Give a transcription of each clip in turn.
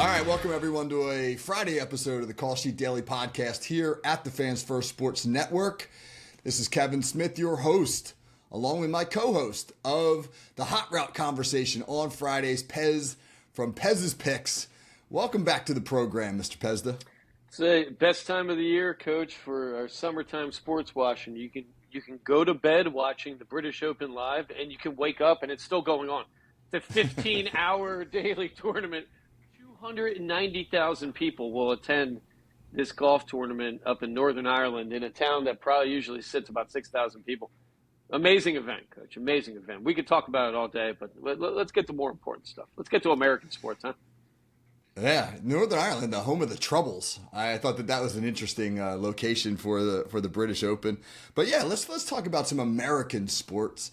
All right, welcome everyone to a Friday episode of the Call Sheet Daily Podcast here at the Fans First Sports Network. This is Kevin Smith, your host, along with my co-host of the Hot Route Conversation on Fridays, Pez from Pez's Picks. Welcome back to the program, Mr. Pezda. It's the best time of the year, Coach, for our summertime sports watching. You can go to bed watching the British Open live, and you can wake up and it's still going on. It's a 15-hour daily tournament. 290,000 people will attend this golf tournament up in Northern Ireland in a town that probably usually sits about 6,000 people. Amazing event, Coach. Amazing event. We could talk about it all day, but let's get to more important stuff. Let's get to American sports, huh? Yeah, Northern Ireland, the home of the Troubles. I thought that was an interesting location for the British Open. But yeah, let's talk about some American sports.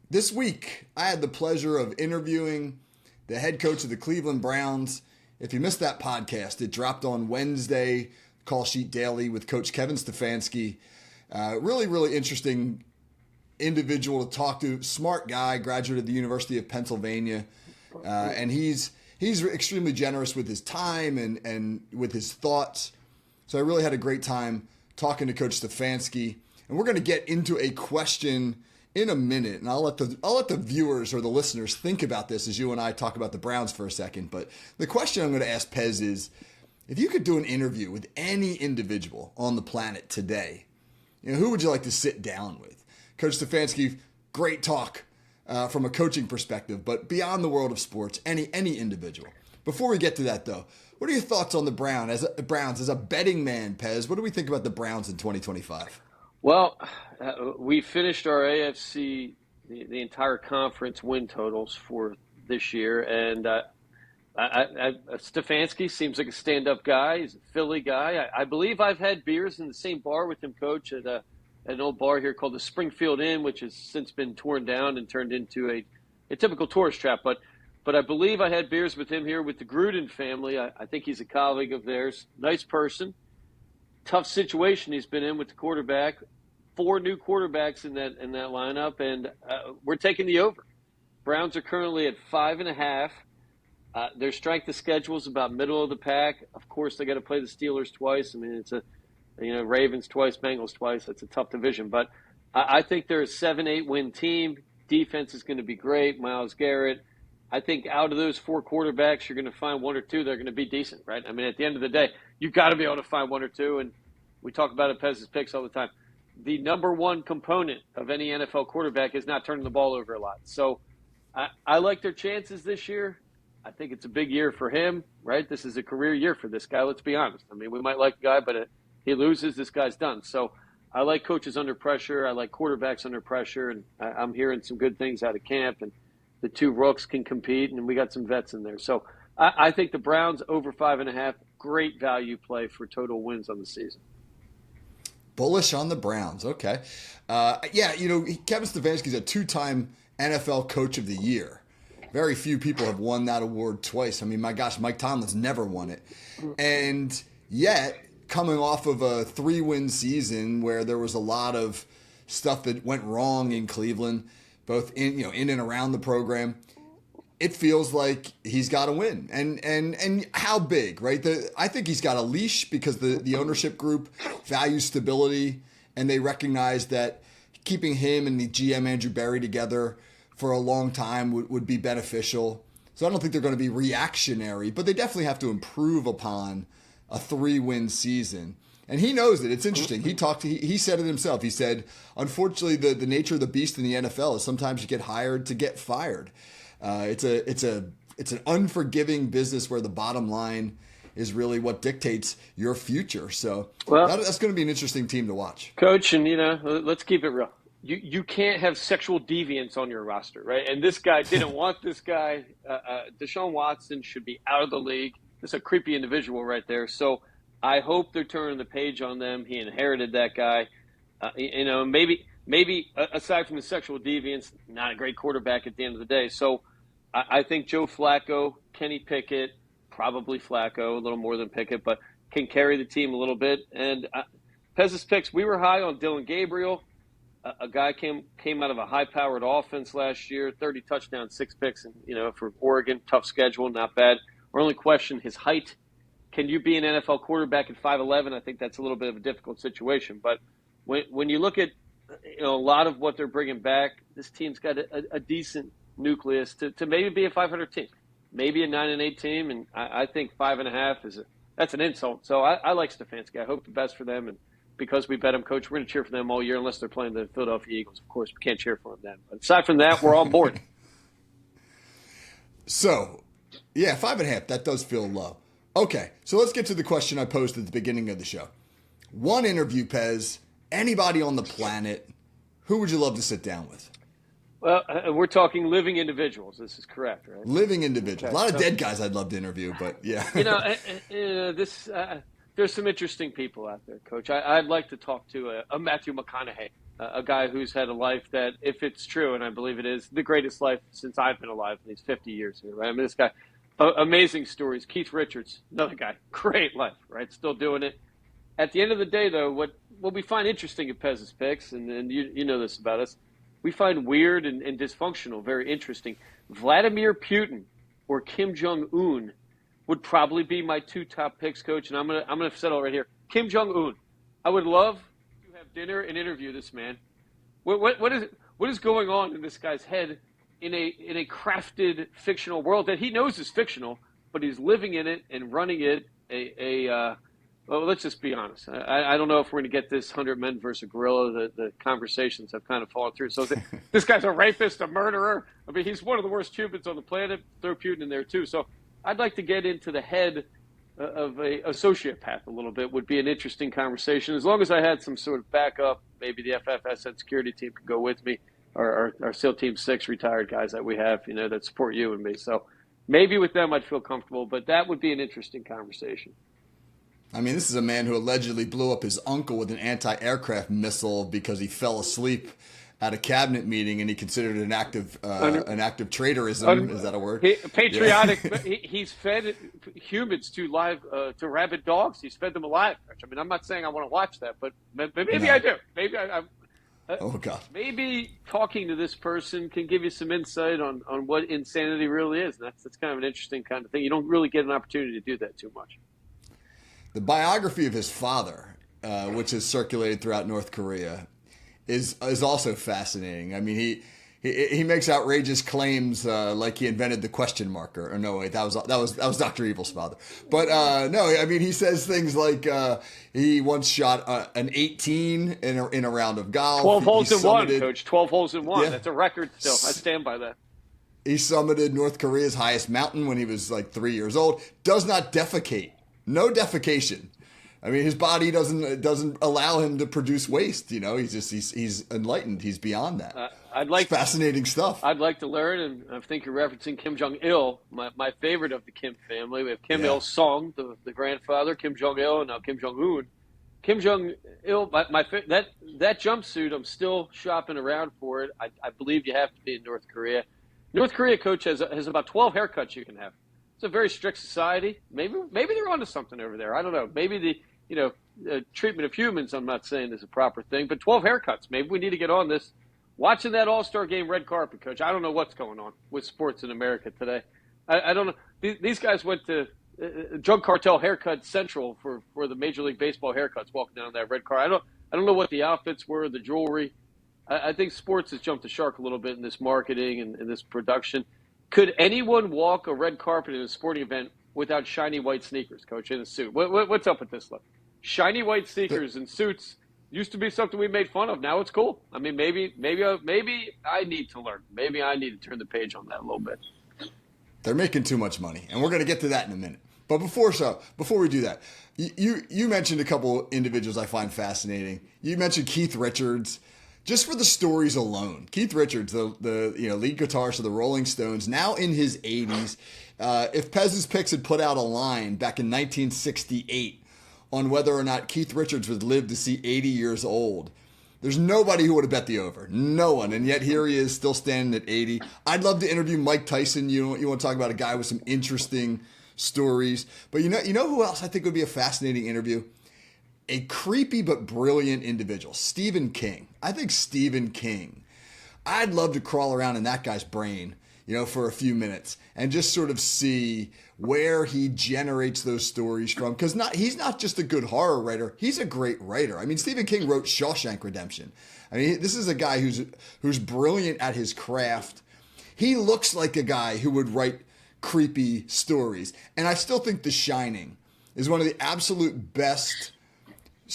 This week, I had the pleasure of interviewing the head coach of the Cleveland Browns. If you missed that podcast, it dropped on Wednesday, Call Sheet Daily with Coach Kevin Stefanski. Really interesting individual to talk to. Smart guy, graduate of the University of Pennsylvania. And he's extremely generous with his time and with his thoughts. So I really had a great time talking to Coach Stefanski. And we're going to get into a question in a minute, and I'll let the viewers or the listeners think about this as you and I talk about the Browns for a second. But the question I'm going to ask Pez is, if you could do an interview with any individual on the planet today, who would you like to sit down with? Coach Stefanski, great talk from a coaching perspective, but beyond the world of sports, any individual. Before we get to that, though, what are your thoughts on the Browns as a betting man, Pez? What do we think about the Browns in 2025? Well, we finished our AFC, the entire conference win totals for this year, and Stefanski seems like a stand-up guy. He's a Philly guy. I believe I've had beers in the same bar with him, Coach, at an old bar here called the Springfield Inn, which has since been torn down and turned into a typical tourist trap. But I believe I had beers with him here with the Gruden family. I think he's a colleague of theirs. Nice person. Tough situation he's been in with the quarterback. 4 new quarterbacks in that lineup, and we're taking the over. Browns are currently at 5.5. Their strength of schedule is about middle of the pack. Of course, they got to play the Steelers twice. I mean, it's Ravens twice, Bengals twice. That's a tough division, but I think they're a 7-8 win team. Defense is going to be great. Myles Garrett. I think out of those 4 quarterbacks, you're going to find 1 or 2 that are going to be decent, right? I mean, at the end of the day, you've got to be able to find 1 or 2, and we talk about it, Pez's Picks all the time. The number one component of any NFL quarterback is not turning the ball over a lot. So I like their chances this year. I think it's a big year for him, right? This is a career year for this guy, let's be honest. I mean, we might like the guy, but he loses, this guy's done. So I like coaches under pressure. I like quarterbacks under pressure, and I'm hearing some good things out of camp, and the 2 rooks can compete, and we got some vets in there. So I think the Browns over 5.5, great value play for total wins on the season. Bullish on the Browns. Okay. Kevin Stefanski is a 2-time NFL Coach of the Year. Very few people have won that award twice. I mean, my gosh, Mike Tomlin's never won it. And yet, coming off of a 3-win season where there was a lot of stuff that went wrong in Cleveland, both in and around the program, it feels like he's got to win. And how big, right? I think he's got a leash because the ownership group values stability, and they recognize that keeping him and the GM Andrew Berry together for a long time would be beneficial. So I don't think they're going to be reactionary, but they definitely have to improve upon a 3-win season. And he knows it. It's interesting. He said it himself. He said, unfortunately, the nature of the beast in the NFL is sometimes you get hired to get fired. It's an unforgiving business where the bottom line is really what dictates your future. So that's going to be an interesting team to watch. Coach, and let's keep it real. You can't have sexual deviance on your roster, right? And this guy didn't want this guy. Deshaun Watson should be out of the league. It's a creepy individual right there. So I hope they're turning the page on them. He inherited that guy. Maybe aside from the sexual deviance, not a great quarterback at the end of the day. So I think Joe Flacco, Kenny Pickett, probably Flacco, a little more than Pickett, but can carry the team a little bit. And Pez's Picks, we were high on Dylan Gabriel. A guy came out of a high-powered offense last year, 30 touchdowns, 6 picks, and for Oregon, tough schedule, not bad. Our only question, his height. Can you be an NFL quarterback at 5'11"? I think that's a little bit of a difficult situation. But when you look at a lot of what they're bringing back, this team's got a decent nucleus to maybe be a 500 team, maybe a 9-8 team, and I think 5.5 that's an insult. So I like Stefanski. I hope the best for them, and because we bet them, Coach, we're going to cheer for them all year unless they're playing the Philadelphia Eagles. Of course, we can't cheer for them then. But aside from that, we're on board. So, yeah, 5.5. That does feel low. Okay, so let's get to the question I posed at the beginning of the show. One interview, Pez, anybody on the planet, who would you love to sit down with? Well, we're talking living individuals. This is correct, right? Living individuals. Okay. A lot of dead guys I'd love to interview, but yeah. There's some interesting people out there, Coach. I'd like to talk to a Matthew McConaughey, a guy who's had a life that, if it's true, and I believe it is, the greatest life since I've been alive in these 50 years here, right? I mean, this guy, amazing stories. Keith Richards, another guy, great life, right? Still doing it. At the end of the day, though, what we find interesting at Pez's Picks, and you know this about us, we find weird and dysfunctional very interesting. Vladimir Putin or Kim Jong Un would probably be my two top picks, Coach, and I'm gonna settle right here. Kim Jong Un. I would love to have dinner and interview this man. What is going on in this guy's head in a crafted fictional world that he knows is fictional, but he's living in it and running it. Well, let's just be honest. I don't know if we're going to get this 100 men versus a gorilla. The conversations have kind of fallen through. So this guy's a rapist, a murderer. I mean, he's one of the worst humans on the planet. Throw Putin in there, too. So I'd like to get into the head of a sociopath a little bit. Would be an interesting conversation. As long as I had some sort of backup, maybe the FFSN security team could go with me, or our SEAL Team 6 retired guys that we have, that support you and me. So maybe with them I'd feel comfortable, but that would be an interesting conversation. I mean, this is a man who allegedly blew up his uncle with an anti-aircraft missile because he fell asleep at a cabinet meeting, and he considered it an act of traitorism. Is that a word? Patriotic. Yeah. He's fed humans to rabid dogs. He's fed them alive. I mean, I'm not saying I want to watch that, but maybe no. I do. Maybe oh God. Maybe talking to this person can give you some insight on what insanity really is. And that's kind of an interesting kind of thing. You don't really get an opportunity to do that too much. The biography of his father, which has circulated throughout North Korea, is also fascinating. I mean, he makes outrageous claims like he invented the question marker. Or no, wait, that was Dr. Evil's father. But no, I mean, he says things like he once shot an 18 in a round of golf. 12 holes in one, Coach. 12 holes in one. Yeah. That's a record still. I stand by that. He summited North Korea's highest mountain when he was like 3 years old. Does not defecate. No defecation. I mean, his body doesn't allow him to produce waste. He's enlightened. He's beyond that. It's fascinating stuff. I'd like to learn, and I think you're referencing Kim Jong Il, my favorite of the Kim family. We have Kim Il Sung, the grandfather, Kim Jong Il, and now Kim Jong Un. Kim Jong Il, that jumpsuit, I'm still shopping around for it. I believe you have to be in North Korea. North Korea, Coach, has about 12 haircuts you can have. It's a very strict society. Maybe they're onto something over there. I don't know. Maybe the treatment of humans, I'm not saying is a proper thing, but 12 haircuts. Maybe we need to get on this. Watching that All-Star game red carpet, Coach, I don't know what's going on with sports in America today. I don't know. These guys went to drug cartel haircut central for the Major League Baseball haircuts walking down that red car. I don't know what the outfits were, the jewelry. I think sports has jumped the shark a little bit in this marketing and this production. Could anyone walk a red carpet in a sporting event without shiny white sneakers, Coach, in a suit? What's up with this look? Shiny white sneakers and suits used to be something we made fun of. Now it's cool. I mean, maybe I need to learn. Maybe I need to turn the page on that a little bit. They're making too much money, and we're going to get to that in a minute. But before we do that, you mentioned a couple individuals I find fascinating. You mentioned Keith Richards. Just for the stories alone, Keith Richards, the lead guitarist of the Rolling Stones, now in his 80s. If Pez's Picks had put out a line back in 1968 on whether or not Keith Richards would live to see 80 years old, there's nobody who would have bet the over. No one. And yet here he is still standing at 80. I'd love to interview Mike Tyson. You want to talk about a guy with some interesting stories. But you know who else I think would be a fascinating interview? A creepy but brilliant individual, Stephen King. I think Stephen King. I'd love to crawl around in that guy's brain. for a few minutes and just sort of see where he generates those stories from. Because he's not just a good horror writer, he's a great writer. I mean, Stephen King wrote Shawshank Redemption. I mean, this is a guy who's brilliant at his craft. He looks like a guy who would write creepy stories. And I still think The Shining is one of the absolute best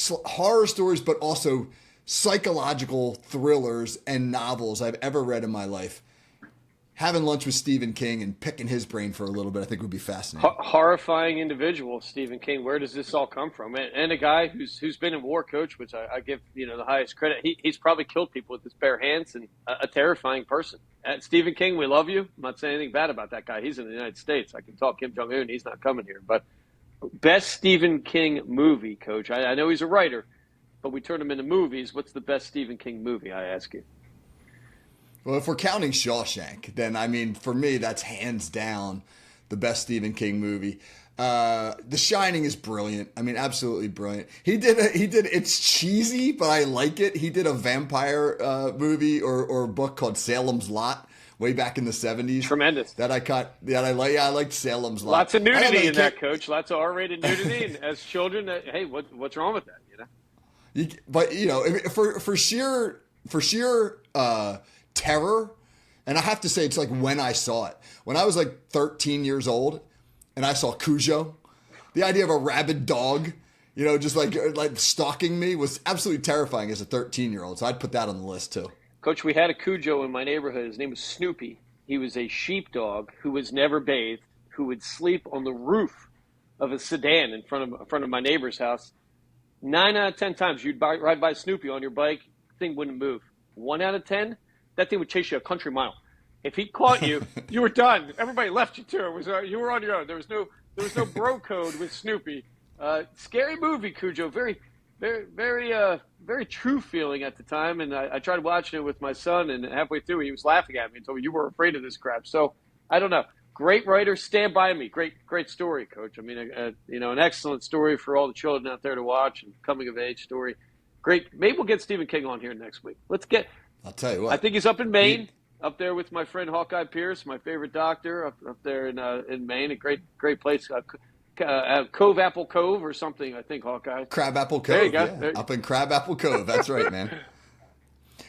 horror stories, but also psychological thrillers and novels I've ever read in my life. Having lunch with Stephen King and picking his brain for a little bit, I think would be fascinating. Horrifying individual, Stephen King. Where does this all come from? And a guy who's been in war, Coach, which I give the highest credit. He's probably killed people with his bare hands, and a terrifying person. Stephen King, we love you. I'm not saying anything bad about that guy. He's in the United States. I can talk Kim Jong Un. He's not coming here. But best Stephen King movie, Coach. I know he's a writer, but we turn him into movies. What's the best Stephen King movie, I ask you? Well, if we're counting Shawshank, then, I mean, for me, that's hands down the best Stephen King movie. The Shining is brilliant. I mean, absolutely brilliant. He did, it's cheesy, but I like it. He did a vampire movie or book called Salem's Lot way back in the 70s. Tremendous. That I like. Yeah, I liked Salem's Lot. Lots of nudity in that, Coach. Lots of R-rated nudity. And as children, hey, what's wrong with that, But, for sheer terror, and I have to say, it's like when I saw it. When I was like 13 years old and I saw Cujo, the idea of a rabid dog, just like stalking me was absolutely terrifying as a 13-year-old. So I'd put that on the list too. Coach, we had a Cujo in my neighborhood. His name was Snoopy. He was a sheepdog who was never bathed, who would sleep on the roof of a sedan in front of my neighbor's house. 9 out of 10 times you'd ride by Snoopy on your bike, thing wouldn't move. 1 out of 10, that thing would chase you a country mile. If he caught you, you were done. Everybody left you too. You were on your own. There was no bro code with Snoopy. Scary movie, Cujo. Very, very, very true feeling at the time. And I tried watching it with my son, and halfway through he was laughing at me and told me, "You were afraid of this crap." So I don't know. Great writer, Stand By Me. Great story, Coach. I mean, an excellent story for all the children out there to watch, and coming of age story. Great. Maybe we'll get Stephen King on here next week. I'll tell you what. I think he's up in Maine, up there with my friend Hawkeye Pierce, my favorite doctor, up there in Maine. A great place. Apple Cove or something, I think, Hawkeye. Apple Cove. There you go. Yeah. Up in Apple Cove. That's right, man.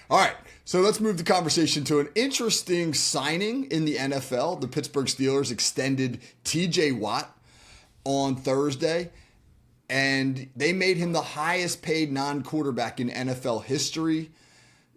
All right, so let's move the conversation to an interesting signing in the NFL. The Pittsburgh Steelers extended T.J. Watt on Thursday, and they made him the highest paid non-quarterback in NFL history.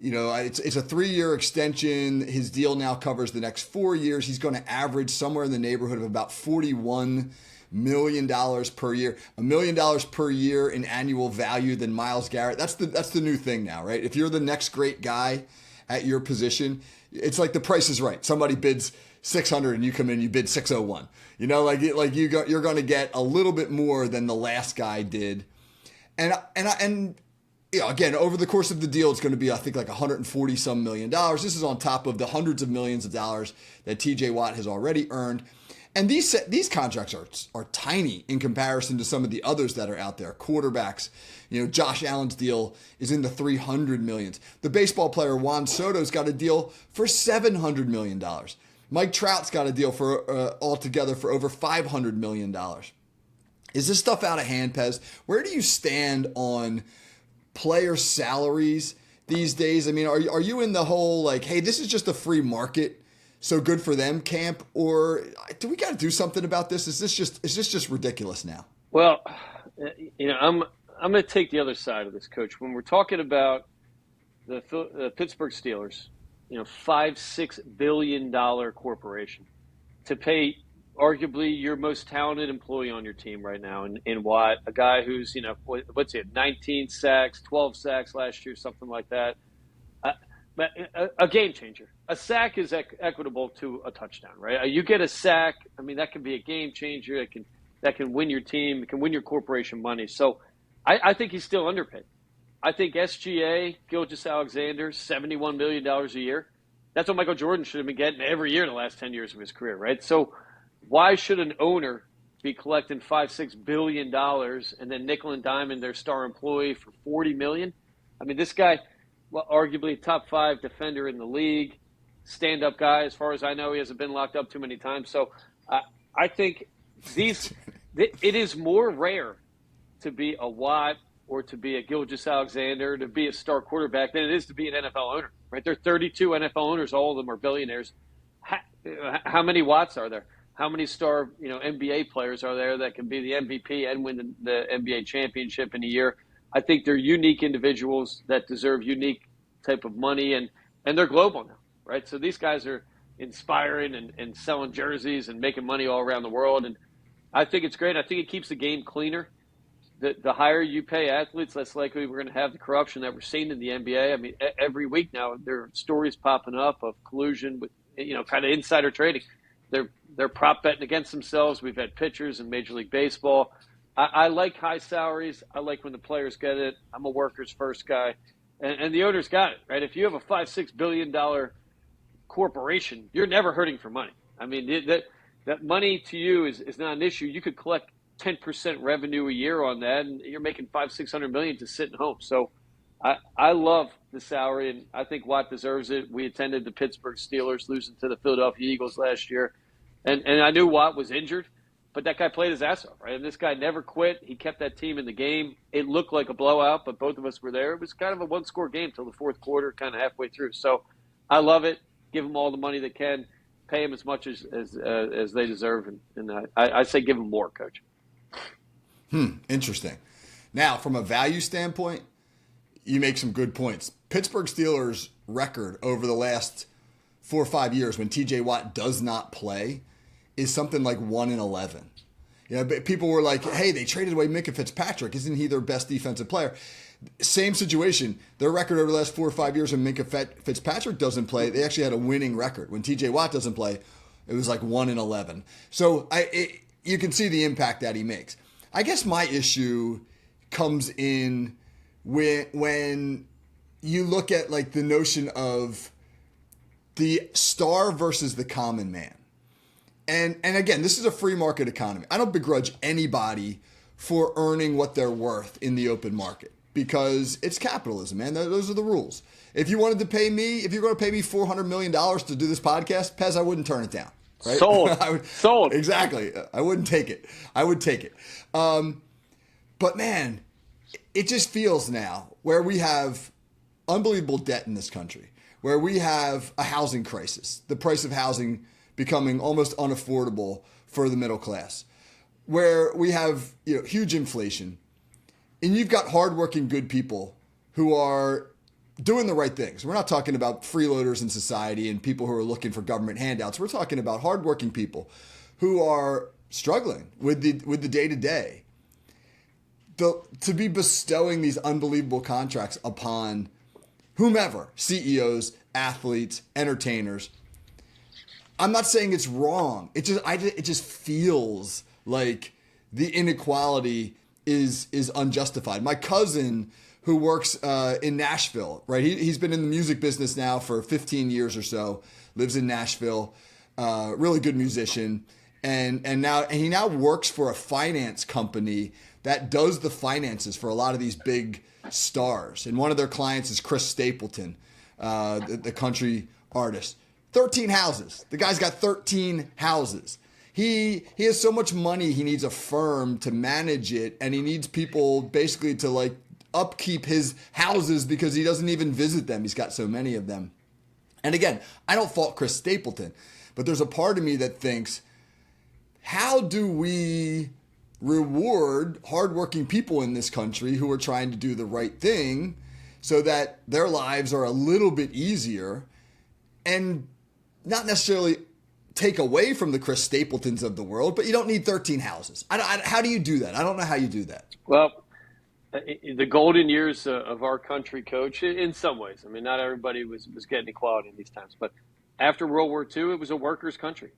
It's a 3-year extension. His deal now covers the next 4 years. He's going to average somewhere in the neighborhood of about $41 million per year. $1 million per year in annual value than Myles Garrett. That's the new thing now, right? If you're the next great guy at your position, it's like The Price is Right. Somebody bids 600 and you come in, you bid 601. You're going to get a little bit more than the last guy did. And again, over the course of the deal, it's going to be, I think, like $140 some million. This is on top of the hundreds of millions of dollars that T.J. Watt has already earned. And these contracts are tiny in comparison to some of the others that are out there. Quarterbacks, Josh Allen's deal is in the $300 millions. The baseball player Juan Soto's got a deal for $700 million. Mike Trout's got a deal for altogether for over $500 million. Is this stuff out of hand, Pez? Where do you stand on player salaries these days? I mean, are you in the whole like, hey, this is just a free market, so good for them camp, or do we got to do something about this? Is this just ridiculous now? Well, I'm going to take the other side of this, Coach. When we're talking about the Pittsburgh Steelers, $5-6 billion corporation, to pay arguably your most talented employee on your team right now in Watt, a guy who's, what's it, 19 sacks, 12 sacks last year, something like that. But a game changer. A sack is equitable to a touchdown, right? You get a sack, I mean, that can be a game changer. That can win your team. It can win your corporation money. So I think he's still underpaid. I think SGA, Gilgeous-Alexander, $71 million a year. That's what Michael Jordan should have been getting every year in the last 10 years of his career, right? So why should an owner be collecting $5-6 billion and then nickel and diamond their star employee for $40 million? I mean, this guy, well, arguably top 5 defender in the league, stand-up guy. As far as I know, he hasn't been locked up too many times. So I think it is more rare to be a Watt or to be a Gilgeous-Alexander, to be a star quarterback than it is to be an NFL owner, right? There are 32 NFL owners. All of them are billionaires. How many Watts are there? How many star, NBA players are there that can be the MVP and win the NBA championship in a year? I think they're unique individuals that deserve unique type of money, and they're global now, right? So these guys are inspiring and selling jerseys and making money all around the world. And I think it's great. I think it keeps the game cleaner. The higher you pay athletes, less likely we're going to have the corruption that we're seeing in the NBA. I mean, every week now there are stories popping up of collusion with, kind of insider trading. They're prop betting against themselves. We've had pitchers in Major League Baseball. I like high salaries. I like when the players get it. I'm a workers first guy, and the owners got it, right? If you have a $5-6 billion corporation, you're never hurting for money. I mean, that money to you is not an issue. You could collect 10% revenue a year on that, and you're making $500-600 million to sit at home. So I love the salary, and I think Watt deserves it. We attended the Pittsburgh Steelers losing to the Philadelphia Eagles last year, and I knew Watt was injured, but that guy played his ass off, right? And this guy never quit. He kept that team in the game. It looked like a blowout, but both of us were there. It was kind of a one-score game till the fourth quarter, kind of halfway through. So I love it. Give them all the money they can. Pay them as much as they deserve, and I say give them more, Coach. Interesting. Now, from a value standpoint, you make some good points. Pittsburgh Steelers record over the last 4 or 5 years when TJ Watt does not play is something like 1-11. People were like, hey, they traded away Minka Fitzpatrick. Isn't he their best defensive player? Same situation. Their record over the last 4 or 5 years when Minka Fitzpatrick doesn't play, they actually had a winning record. When TJ Watt doesn't play, it was like 1-11. So you can see the impact that he makes. I guess my issue comes in when you look at like the notion of the star versus the common man. And again, this is a free market economy. I don't begrudge anybody for earning what they're worth in the open market because it's capitalism, man. Those are the rules. If you wanted to pay me, if you're going to pay me $400 million to do this podcast, Pez, I wouldn't turn it down. Right? Sold. Exactly. I wouldn't take it. I would take it. But man, it just feels now where we have unbelievable debt in this country, where we have a housing crisis, the price of housing becoming almost unaffordable for the middle class, where we have huge inflation, and you've got hardworking good people who are doing the right things. We're not talking about freeloaders in society and people who are looking for government handouts. We're talking about hardworking people who are struggling with the day-to-day. To be bestowing these unbelievable contracts upon whomever, CEOs, athletes, entertainers. I'm not saying it's wrong. It just feels like the inequality is unjustified. My cousin, who works in Nashville, right? He's been in the music business now for 15 years or so. Lives in Nashville. Really good musician, and he now works for a finance company that does the finances for a lot of these big stars. And one of their clients is Chris Stapleton, the country artist. 13 houses. The guy's got 13 houses. He has so much money, he needs a firm to manage it, and he needs people basically to like upkeep his houses because he doesn't even visit them. He's got so many of them. And again, I don't fault Chris Stapleton, but there's a part of me that thinks, how do we reward hardworking people in this country who are trying to do the right thing so that their lives are a little bit easier and not necessarily take away from the Chris Stapletons of the world, but you don't need 13 houses. How do you do that? I don't know how you do that. Well, the golden years of our country, Coach, in some ways. I mean, not everybody was getting equality in these times, but after World War II, it was a workers' country.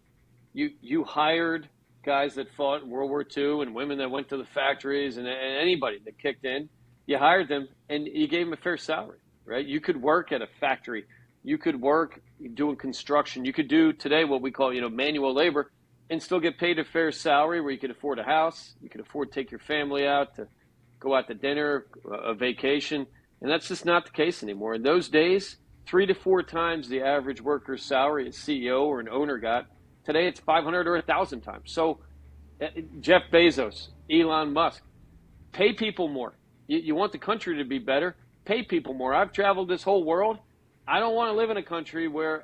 You hired guys that fought in World War II and women that went to the factories and anybody that kicked in. You hired them and you gave them a fair salary, right? You could work at a factory. You could work doing construction. You could do today what we call, manual labor and still get paid a fair salary where you could afford a house. You could afford to take your family out to go out to dinner, a vacation. And that's just not the case anymore. In those days, 3 to 4 times the average worker's salary a CEO or an owner got. Today it's 500 or 1,000 times. So Jeff Bezos, Elon Musk, pay people more. You want the country to be better, pay people more. I've traveled this whole world. I don't want to live in a country where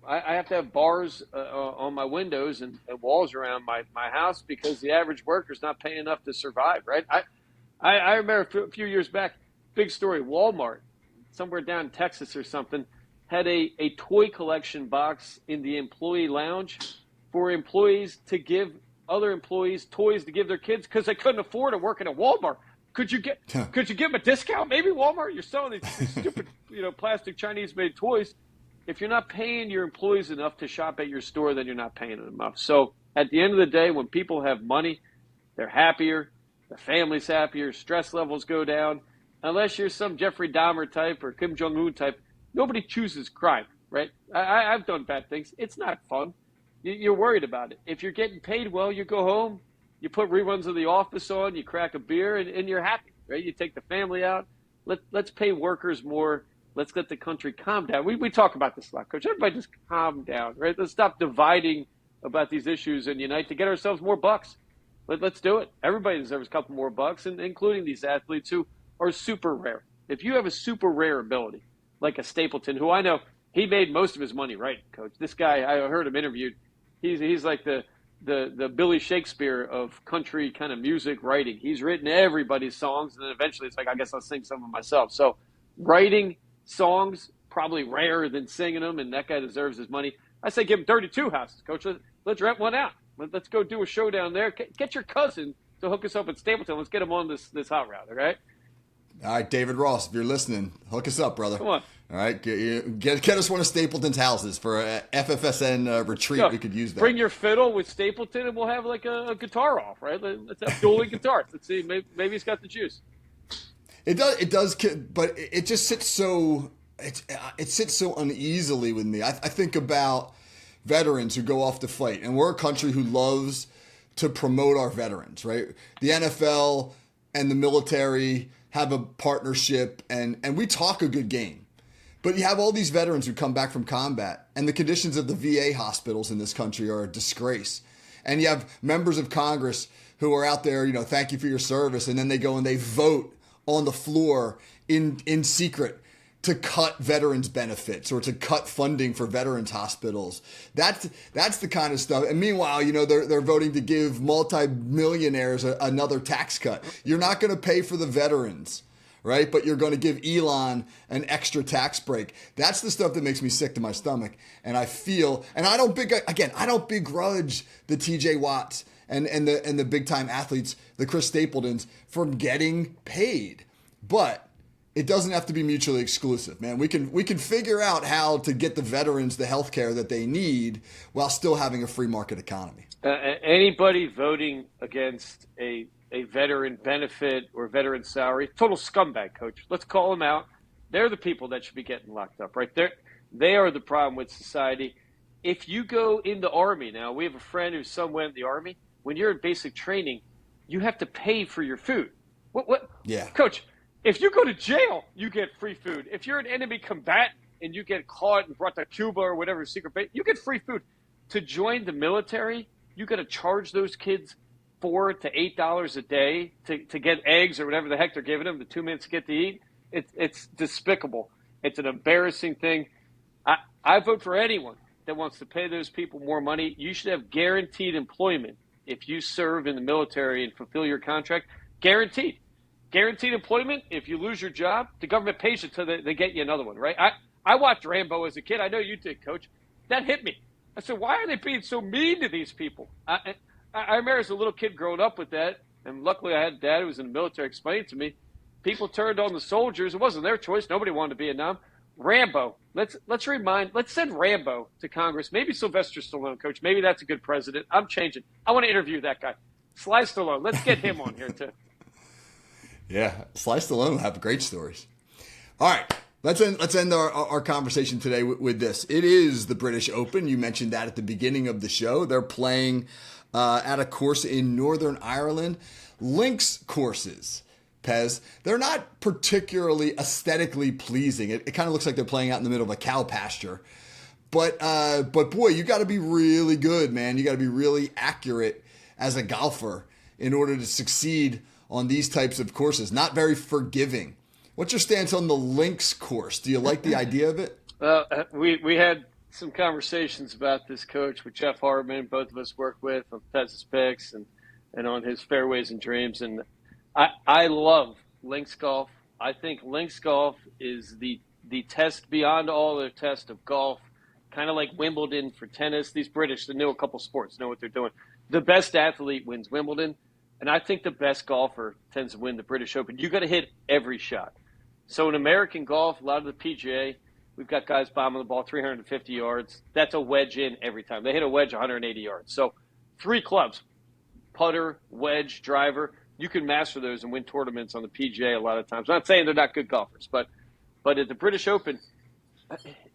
I have to have bars on my windows and walls around my house because the average worker's not paying enough to survive, right? I remember a few years back, big story, Walmart, somewhere down in Texas or something, had a toy collection box in the employee lounge for employees to give other employees toys to give their kids because they couldn't afford to work at a Walmart. Could you give them a discount? Maybe Walmart, you're selling these stupid, plastic Chinese-made toys. If you're not paying your employees enough to shop at your store, then you're not paying them enough. So at the end of the day, when people have money, they're happier, the family's happier, stress levels go down. Unless you're some Jeffrey Dahmer type or Kim Jong Un type, nobody chooses crime, right? I've done bad things. It's not fun. You're worried about it. If you're getting paid well, you go home, you put reruns of The Office on, you crack a beer, and you're happy, right? You take the family out. Let's pay workers more. Let's let the country calm down. We talk about this a lot, Coach. Everybody just calm down, right? Let's stop dividing about these issues and unite to get ourselves more bucks. Let's do it. Everybody deserves a couple more bucks, and including these athletes who are super rare. If you have a super rare ability, like a Stapleton, who I know, he made most of his money right, Coach. This guy, I heard him interviewed. He's like the Billy Shakespeare of country kind of music writing. He's written everybody's songs, and then eventually it's like, I guess I'll sing some of myself. So writing songs, probably rarer than singing them, and that guy deserves his money. I say give him 32 houses, Coach. Let's rent one out. Let's go do a show down there. Get your cousin to hook us up at Stapleton. Let's get him on this hot route, all right? All right, David Ross, if you're listening, hook us up, brother. Come on. All right, get us one of Stapleton's houses for a FFSN retreat. We could use that. Bring your fiddle with Stapleton, and we'll have like a guitar off, right? Let's have dueling guitars. Let's see, maybe he's got the juice. It does, but it just sits so it sits so uneasily with me. I think about veterans who go off to fight, and we're a country who loves to promote our veterans, right? The NFL and the military have a partnership, and we talk a good game. But you have all these veterans who come back from combat, and the conditions of the VA hospitals in this country are a disgrace. And you have members of Congress who are out there, thank you for your service, and then they go and they vote on the floor in secret to cut veterans benefits or to cut funding for veterans hospitals. That's the kind of stuff. And meanwhile, they're voting to give multi-millionaires another tax cut. You're not going to pay for the veterans, right? But you're going to give Elon an extra tax break. That's the stuff that makes me sick to my stomach. And I feel, and I don't begrudge the TJ Watts and the big time athletes, the Chris Stapletons, from getting paid. But it doesn't have to be mutually exclusive, man. We can figure out how to get the veterans the health care that they need while still having a free market economy. Anybody voting against a veteran benefit or veteran salary, total scumbag, Coach. Let's call them out. They're the people that should be getting locked up, right? They are the problem with society. If you go in the Army now, we have a friend whose son went in the Army. When you're in basic training, you have to pay for your food. What? Yeah. Coach, if you go to jail, you get free food. If you're an enemy combatant and you get caught and brought to Cuba or whatever secret base, you get free food. To join the military, you got to charge those kids $4 to $8 a day to get eggs or whatever the heck they're giving them, the 2 minutes to get to eat. It's despicable. It's an embarrassing thing. I vote for anyone that wants to pay those people more money. You should have guaranteed employment if you serve in the military and fulfill your contract. Guaranteed employment. If you lose your job, the government pays you till they get you another one, right? I watched Rambo as a kid. I know you did, Coach. That hit me. I said, why are they being so mean to these people? I remember as a little kid growing up with that, and luckily I had a dad who was in the military explain to me, people turned on the soldiers. It wasn't their choice. Nobody wanted to be a Vietnam. Rambo. Let's send Rambo to Congress. Maybe Sylvester Stallone, Coach. Maybe that's a good president. I'm changing. I want to interview that guy. Sly Stallone. Let's get him on here too. Yeah, Sly Stallone will have great stories. All right, let's end our conversation today with this. It is the British Open. You mentioned that at the beginning of the show. They're playing at a course in Northern Ireland. Lynx courses Pez, they're not particularly aesthetically pleasing. It kind of looks like they're playing out in the middle of a cow pasture. But boy, you got to be really good, man. You got to be really accurate as a golfer in order to succeed on these types of courses. Not very forgiving. What's your stance on the Lynx course? Do you like the idea of it? We had some conversations about this, Coach, with Jeff Hartman. Both of us work with on Pez's Picks and on his Fairways and Dreams. And I love Lynx Golf. I think Lynx Golf is the test beyond all the test of golf, kind of like Wimbledon for tennis. These British, they know a couple sports, know what they're doing. The best athlete wins Wimbledon, and I think the best golfer tends to win the British Open. You got to hit every shot. So in American golf, a lot of the PGA, we've got guys bombing the ball 350 yards. That's a wedge in every time. They hit a wedge 180 yards. So 3 clubs, putter, wedge, driver. You can master those and win tournaments on the PGA a lot of times. I'm not saying they're not good golfers, but at the British Open,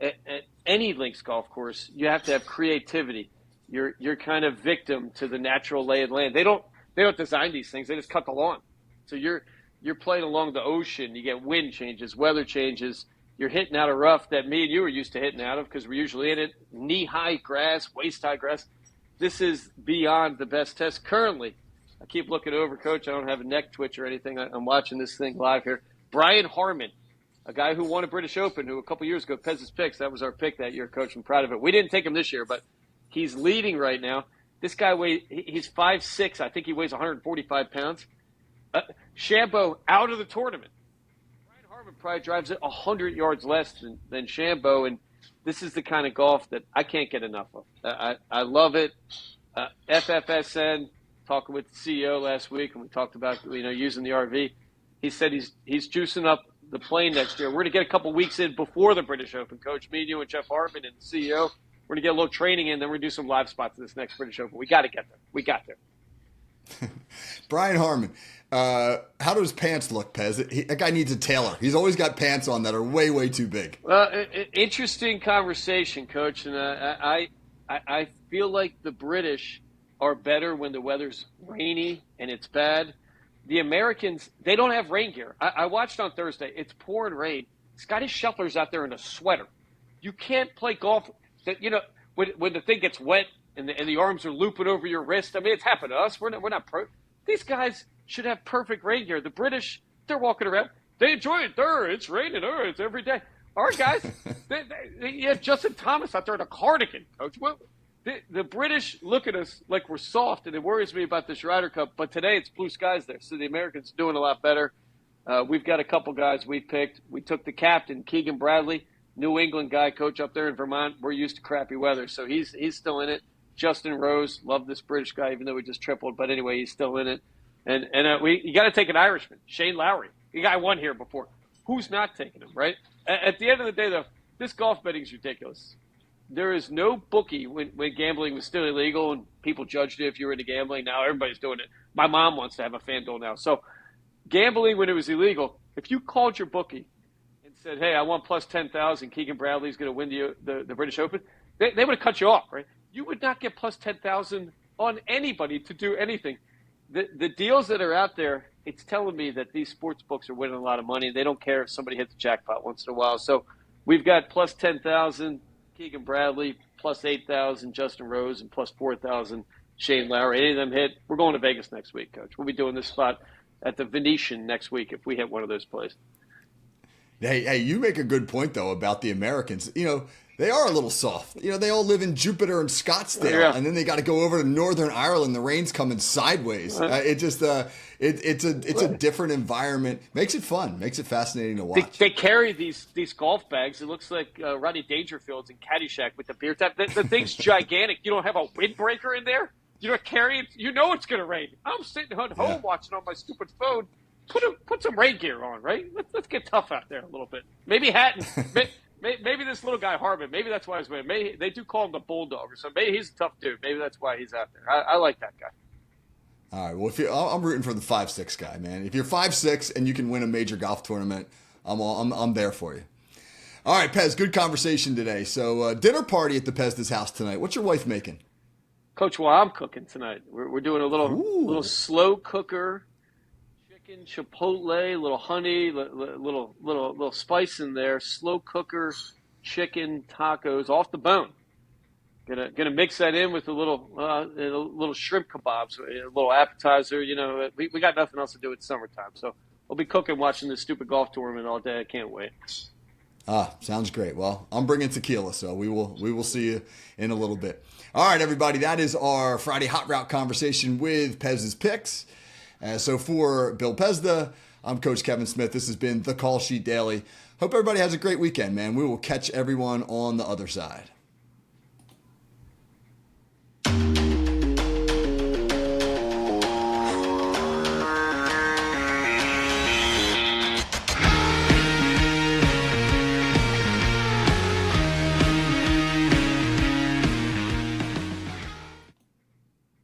at any links golf course, you have to have creativity. You're kind of victim to the natural lay of the land. They don't design these things. They just cut the lawn. So you're playing along the ocean. You get wind changes, weather changes. You're hitting out of rough that me and you are used to hitting out of because we're usually in it. Knee-high grass, waist-high grass. This is beyond the best test currently. I keep looking over, Coach. I don't have a neck twitch or anything. I'm watching this thing live here. Brian Harmon, a guy who won a British Open, who a couple years ago, Pez's Picks, that was our pick that year, Coach. I'm proud of it. We didn't take him this year, but he's leading right now. This guy he's 5'6". I think he weighs 145 pounds. Shambo out of the tournament. Brian Harmon probably drives it 100 yards less than Shambo, and this is the kind of golf that I can't get enough of. I love it. FFSN, talking with the CEO last week, and we talked about using the RV. He said he's juicing up the plane next year. We're going to get a couple weeks in before the British Open, Coach. Me and you and Jeff Hartman and the CEO. We're going to get a little training in, then we're going to do some live spots in this next British Open. We got to get there. We got there. Brian Harmon, how do his pants look, Pez? That guy needs a tailor. He's always got pants on that are way, way too big. Interesting conversation, Coach. And I feel like the British are better when the weather's rainy and it's bad. The Americans, they don't have rain gear. I watched on Thursday. It's pouring rain. Scotty Scheffler's out there in a sweater. You can't play golf. When the thing gets wet and the arms are looping over your wrist. I mean, it's happened to us. We're not pro. These guys should have perfect rain gear. The British, they're walking around. They enjoy it. It's raining. It's every day. Our guys, you have Justin Thomas out there in a cardigan, Coach. The British look at us like we're soft, and it worries me about this Ryder Cup. But today it's blue skies there, so the Americans are doing a lot better. We've got a couple guys we picked. We took the captain, Keegan Bradley, New England guy, Coach, up there in Vermont. We're used to crappy weather, so he's still in it. Justin Rose, love this British guy, even though we just tripled. But anyway, he's still in it. And you got to take an Irishman, Shane Lowry. The guy won here before. Who's not taking him, right? At the end of the day, though, this golf betting is ridiculous. There is no bookie when gambling was still illegal and people judged it if you were into gambling. Now everybody's doing it. My mom wants to have a FanDuel now. So gambling when it was illegal, if you called your bookie and said, hey, I want plus 10,000, Keegan Bradley's going to win the British Open, they would have cut you off, right? You would not get plus 10,000 on anybody to do anything. The deals that are out there, it's telling me that these sports books are winning a lot of money. They don't care if somebody hits the jackpot once in a while. So we've got plus 10,000, Keegan Bradley, plus 8,000, Justin Rose, and plus 4,000, Shane Lowry. Any of them hit, we're going to Vegas next week, Coach. We'll be doing this spot at the Venetian next week if we hit one of those plays. Hey, you make a good point, though, about the Americans. They are a little soft. They all live in Jupiter and Scottsdale, and then they got to go over to Northern Ireland. The rain's coming sideways. It's a different environment. Makes it fun. Makes it fascinating to watch. They carry these golf bags. It looks like Rodney Dangerfield's in Caddyshack with the beer tap. The thing's gigantic. You don't have a windbreaker in there. You don't carry it. You know it's going to rain. I'm sitting at home watching on my stupid phone. Put some rain gear on, right? Let's get tough out there a little bit. Maybe Hatton. Maybe this little guy Harmon. Maybe that's why he's winning. Maybe they do call him the Bulldog or something. Maybe he's a tough dude. Maybe that's why he's out there. I like that guy. All right. Well, I'm rooting for the 5'6" guy, man. If you're 5'6" and you can win a major golf tournament, I'm there for you. All right, Pez. Good conversation today. So dinner party at the Pez's house tonight. What's your wife making? Coach, well, I'm cooking tonight. We're doing a little slow cooker chicken, chipotle, little honey, little spice in there. Slow cooker chicken tacos off the bone. Gonna mix that in with a little shrimp kebabs, a little appetizer. You know, we got nothing else to do. It's summertime, so we'll be cooking, watching this stupid golf tournament all day. I can't wait. Ah, sounds great. Well, I'm bringing tequila, so we will see you in a little bit. All right, everybody, that is our Friday Hot Route conversation with Pez's Picks. So for Bill Pezda, I'm Coach Kevin Smith. This has been the Call Sheet Daily. Hope everybody has a great weekend, man. We will catch everyone on the other side.